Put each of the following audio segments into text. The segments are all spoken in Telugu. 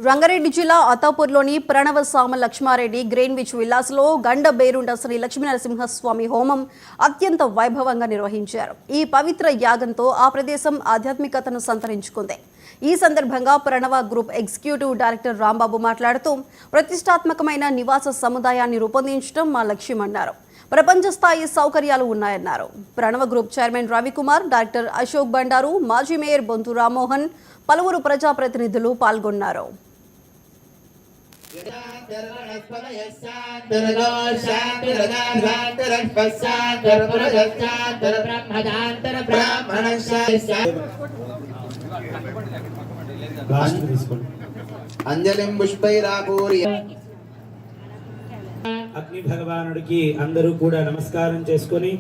రంగారెడ్డి జిల్లా అతాపూర్లోని ప్రణవ సామ లక్ష్మారెడ్డి గ్రీన్విచ్ విల్లాస్లో గండ బేరుండ శ్రీ లక్ష్మీనరసింహస్వామి హోమం అత్యంత వైభవంగా నిర్వహించారు. ఈ పవిత్ర యాగంతో ఆ ప్రదేశం ఆధ్యాత్మికతను సంతరించుకుంది. ఈ సందర్భంగా ప్రణవ గ్రూప్ ఎగ్జిక్యూటివ్ డైరెక్టర్ రాంబాబు మాట్లాడుతూ ప్రతిష్టాత్మకమైన నివాస సముదాయాన్ని రూపొందించడం మా లక్ష్యమన్నారు. ప్రపంచ స్థాయి సౌకర్యాలు ఉన్నాయన్నారు. Pranava group chairman Ravikumar, director Ashok Bandaru, మాజీ మేయర్ బొంతు రామ్మోహన్, పలువురు ప్రజాప్రతినిధులు పాల్గొన్నారు. అంజలిం పుష్పైరాపూరి అగ్ని భగవానుడికి అందరూ కూడా నమస్కారం చేసుకొని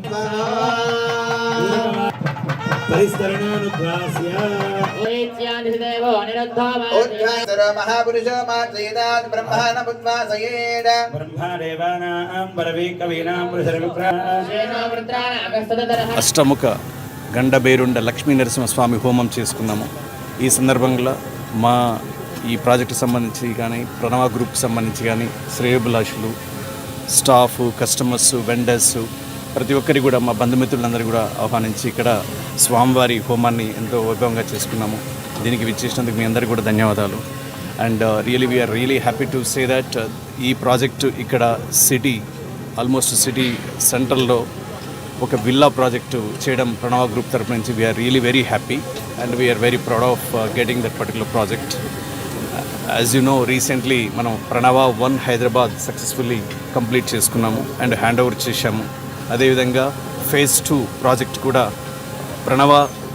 అష్టముఖ గండబేరుండ లక్ష్మీ నరసింహస్వామి హోమం చేసుకున్నాము. ఈ సందర్భంగా మా ఈ ప్రాజెక్టుకు సంబంధించి కానీ ప్రణవ గ్రూప్కి సంబంధించి కానీ శ్రేయోభిలాషులు, స్టాఫ్, కస్టమర్స్, వెండర్స్ ప్రతి ఒక్కరికి కూడా మా బంధుమిత్రులందరూ కూడా ఆహ్వానించి ఇక్కడ స్వామివారి హోమాన్ని ఎంతో వైభవంగా చేసుకున్నాము. దీనికి విచ్చేసినందుకు మీ అందరికీ కూడా ధన్యవాదాలు. And we are really happy to say that ఈ ప్రాజెక్టు ఇక్కడ ఆల్మోస్ట్ సిటీ సెంట్రల్లో ఒక విల్లా ప్రాజెక్టు చేయడం ప్రణవ గ్రూప్ తరపు నుంచి we are really very happy and we are very proud of getting that particular project. As you know, recently మనం ప్రణవ 1 హైదరాబాద్ సక్సెస్ఫుల్లీ కంప్లీట్ చేసుకున్నాము అండ్ హ్యాండ్ ఓవర్ చేశాము. అదేవిధంగా ఫేజ్ 2 ప్రాజెక్ట్ కూడా ప్రణవ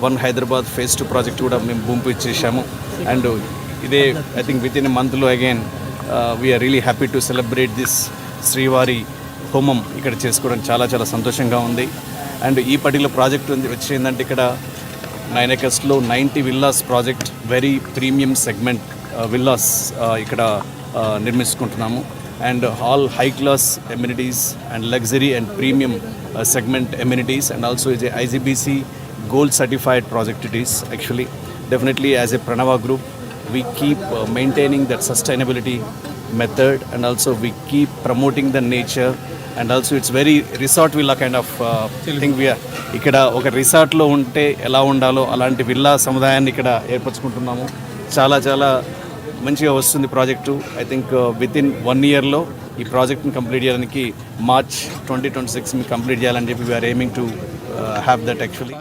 1 హైదరాబాద్ ఫేజ్ 2 ప్రాజెక్ట్ కూడా మేము భూమి పూజ చేశాము. అండ్ ఇదే I think with in a మంత్లో again we are really happy to celebrate this శ్రీవారి హోమం ఇక్కడ చేసుకోవడం చాలా చాలా సంతోషంగా ఉంది. అండ్ ఈ పర్టికులర్ ప్రాజెక్ట్ వచ్చి ఏంటంటే ఇక్కడ 9 acresలో 90 villas project, very premium segment villas ఇక్కడ నిర్మించుకుంటున్నాము. And all high class amenities and luxury and premium segment amenities and also is a IGBC gold certified project it is. Actually, definitely as a Pranava group we keep maintaining that sustainability method and also we keep promoting the nature and also it's very resort villa kind of thing. We are ఇక్కడ ఒక రిసార్ట్లో ఉంటే ఎలా ఉండాలో అలాంటి విల్లా సముదాయాన్ని ఇక్కడ ఏర్పరచుకుంటున్నాము. చాలా చాలా మంచిగా వస్తుంది project. I think with in 1 yearలో ఈ ప్రాజెక్ట్ని కంప్లీట్ చేయడానికి March 2026 కంప్లీట్ చేయాలని చెప్పి we are aiming to have that actually.